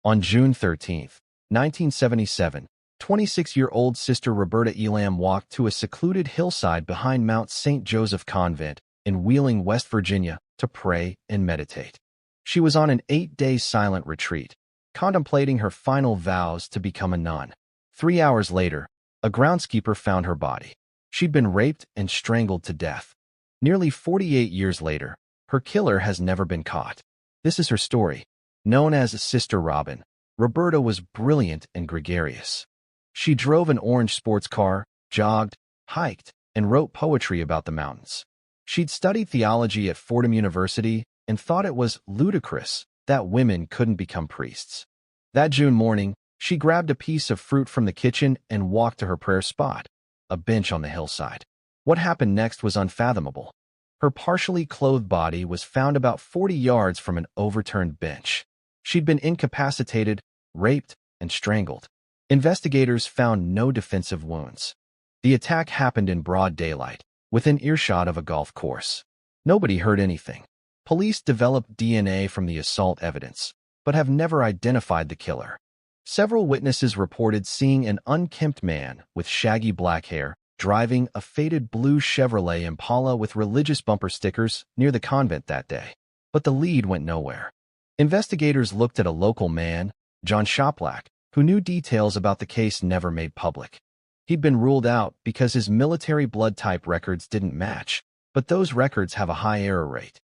On June 13, 1977, 26-year-old Sister Roberta Elam walked to a secluded hillside behind Mount St. Joseph Convent in Wheeling, West Virginia, to pray and meditate. She was on an 8-day silent retreat, contemplating her final vows to become a nun. 3 hours later, a groundskeeper found her body. She'd been raped and strangled to death. Nearly 48 years later, her killer has never been caught. This is her story. Known as Sister Robin, Roberta was brilliant and gregarious. She drove an orange sports car, jogged, hiked, and wrote poetry about the mountains. She'd studied theology at Fordham University and thought it was ludicrous that women couldn't become priests. That June morning, she grabbed a piece of fruit from the kitchen and walked to her prayer spot, a bench on the hillside. What happened next was unfathomable. Her partially clothed body was found about 40 yards from an overturned bench. She'd been incapacitated, raped, and strangled. Investigators found no defensive wounds. The attack happened in broad daylight, within earshot of a golf course. Nobody heard anything. Police developed DNA from the assault evidence, but have never identified the killer. Several witnesses reported seeing an unkempt man with shaggy black hair driving a faded blue Chevrolet Impala with religious bumper stickers near the convent that day. But the lead went nowhere. Investigators looked at a local man, John Shoplack, who knew details about the case never made public. He'd been ruled out because his military blood type records didn't match, but those records have a high error rate.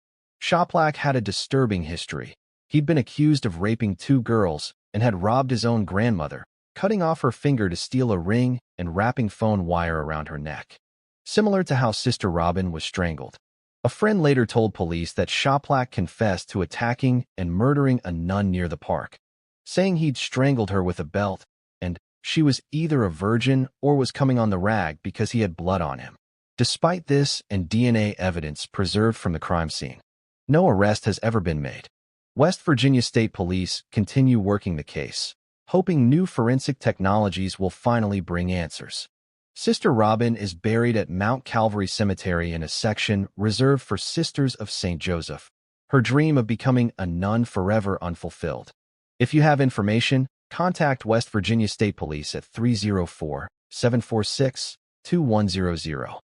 Shoplack had a disturbing history. He'd been accused of raping 2 girls and had robbed his own grandmother, cutting off her finger to steal a ring and wrapping phone wire around her neck. Similar to how Sister Robin was strangled. A friend later told police that Shoplack confessed to attacking and murdering a nun near the park, saying he'd strangled her with a belt, and she was either a virgin or was coming on the rag because he had blood on him. Despite this and DNA evidence preserved from the crime scene, no arrest has ever been made. West Virginia State Police continue working the case, hoping new forensic technologies will finally bring answers. Sister Robin is buried at Mount Calvary Cemetery in a section reserved for Sisters of St. Joseph, her dream of becoming a nun forever unfulfilled. If you have information, contact West Virginia State Police at 304-746-2100.